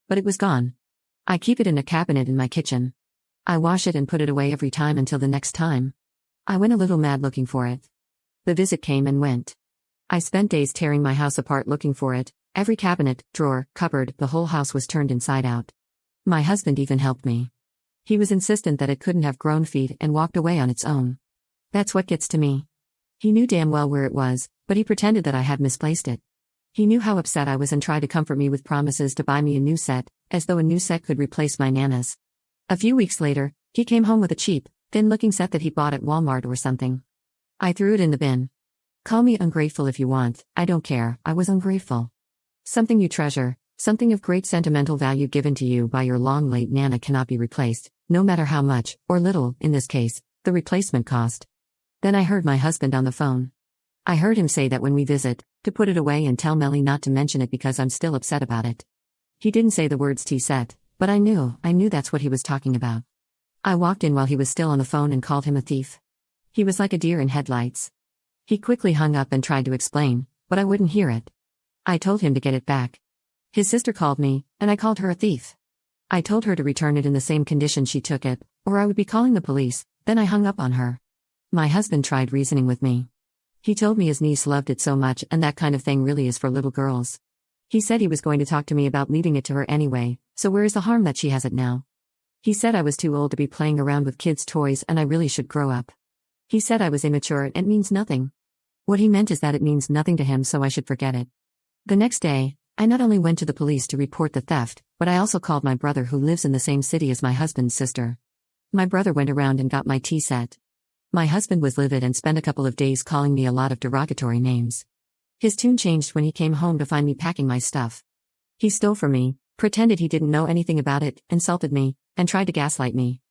but it was gone. I keep it in a cabinet in my kitchen. I wash it and put it away every time until the next time. I went a little mad looking for it. The visit came and went. I spent days tearing my house apart looking for it. Every cabinet, drawer, cupboard, the whole house was turned inside out. My husband even helped me. He was insistent that it couldn't have grown feet and walked away on its own. That's what gets to me. He knew damn well where it was, but he pretended that I had misplaced it. He knew how upset I was and tried to comfort me with promises to buy me a new set, as though a new set could replace my Nana's. A few weeks later, he came home with a cheap, thin-looking set that he bought at Walmart or something. I threw it in the bin. Call me ungrateful if you want, I don't care, I was ungrateful. Something you treasure, something of great sentimental value given to you by your long-late Nana cannot be replaced, no matter how much, or little, in this case, the replacement cost. Then I heard my husband on the phone. I heard him say that when we visit, to put it away and tell Melly not to mention it because I'm still upset about it. He didn't say the words tea set, but I knew that's what he was talking about. I walked in while he was still on the phone and called him a thief. He was like a deer in headlights. He quickly hung up and tried to explain, but I wouldn't hear it. I told him to get it back. His sister called me, and I called her a thief. I told her to return it in the same condition she took it, or I would be calling the police, then I hung up on her. My husband tried reasoning with me. He told me his niece loved it so much and that kind of thing really is for little girls. He said he was going to talk to me about leaving it to her anyway, so where is the harm that she has it now? He said I was too old to be playing around with kids' toys and I really should grow up. He said I was immature and it means nothing. What he meant is that it means nothing to him so I should forget it. The next day, I not only went to the police to report the theft, but I also called my brother who lives in the same city as my husband's sister. My brother went around and got my tea set. My husband was livid and spent a couple of days calling me a lot of derogatory names. His tune changed when he came home to find me packing my stuff. He stole from me, pretended he didn't know anything about it, insulted me, and tried to gaslight me.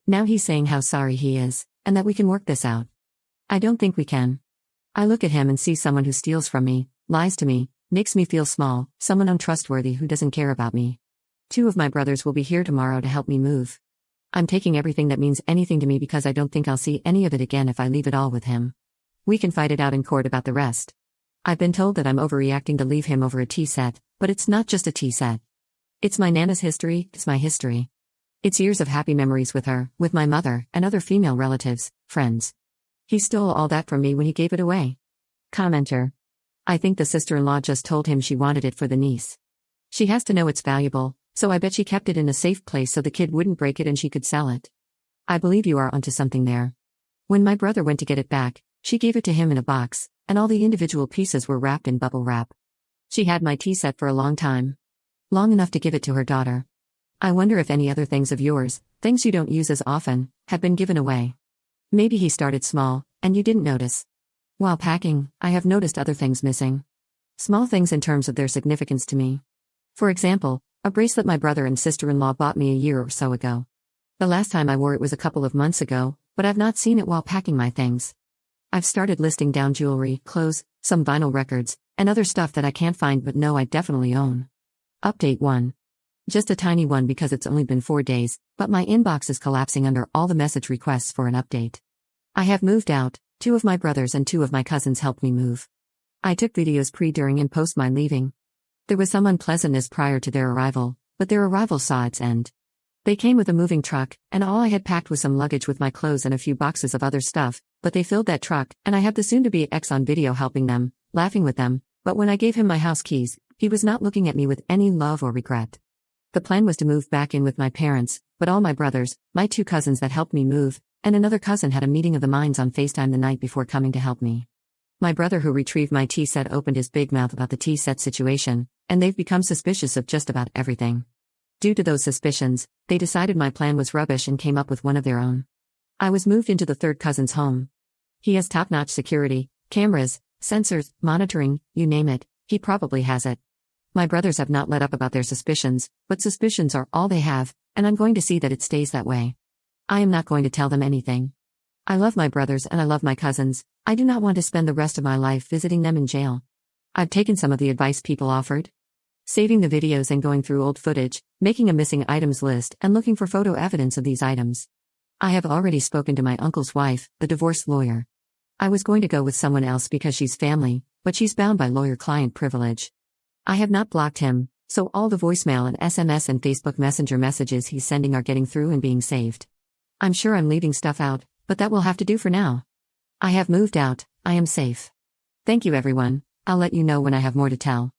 Now he's saying how sorry he is, and that we can work this out. I don't think we can. I look at him and see someone who steals from me, lies to me, makes me feel small, someone untrustworthy who doesn't care about me. 2 of my brothers will be here tomorrow to help me move. I'm taking everything that means anything to me because I don't think I'll see any of it again if I leave it all with him. We can fight it out in court about the rest. I've been told that I'm overreacting to leave him over a tea set, but it's not just a tea set. It's my Nana's history, it's my history. It's years of happy memories with her, with my mother, and other female relatives, friends. He stole all that from me when he gave it away. Commenter. I think the sister-in-law just told him she wanted it for the niece. She has to know it's valuable, so I bet she kept it in a safe place so the kid wouldn't break it and she could sell it. I believe you are onto something there. When my brother went to get it back, she gave it to him in a box, and all the individual pieces were wrapped in bubble wrap. She had my tea set for a long time. Long enough to give it to her daughter. I wonder if any other things of yours, things you don't use as often, have been given away. Maybe he started small, and you didn't notice. While packing, I have noticed other things missing. Small things in terms of their significance to me. For example, a bracelet my brother and sister-in-law bought me a year or so ago. The last time I wore it was a couple of months ago, but I've not seen it while packing my things. I've started listing down jewelry, clothes, some vinyl records, and other stuff that I can't find but know I definitely own. Update 1. Just a tiny one because it's only been 4 days, but my inbox is collapsing under all the message requests for an update. I have moved out, 2 of my brothers and 2 of my cousins helped me move. I took videos pre, during, and post my leaving. There was some unpleasantness prior to their arrival, but their arrival saw its end. They came with a moving truck, and all I had packed was some luggage with my clothes and a few boxes of other stuff, but they filled that truck, and I have the soon-to-be ex on video helping them, laughing with them, but when I gave him my house keys, he was not looking at me with any love or regret. The plan was to move back in with my parents, but all my brothers, my 2 cousins that helped me move, and another cousin had a meeting of the minds on FaceTime the night before coming to help me. My brother who retrieved my tea set opened his big mouth about the tea set situation, and they've become suspicious of just about everything. Due to those suspicions, they decided my plan was rubbish and came up with one of their own. I was moved into the 3rd cousin's home. He has top-notch security, cameras, sensors, monitoring, you name it, he probably has it. My brothers have not let up about their suspicions, but suspicions are all they have, and I'm going to see that it stays that way. I am not going to tell them anything. I love my brothers and I love my cousins. I do not want to spend the rest of my life visiting them in jail. I've taken some of the advice people offered. Saving the videos and going through old footage, making a missing items list and looking for photo evidence of these items. I have already spoken to my uncle's wife, the divorce lawyer. I was going to go with someone else because she's family, but she's bound by lawyer-client privilege. I have not blocked him, So all the voicemail and SMS and Facebook Messenger messages he's sending are getting through and being saved. I'm sure I'm leaving stuff out, but that will have to do for now. I have moved out, I am safe. Thank you everyone, I'll let you know when I have more to tell.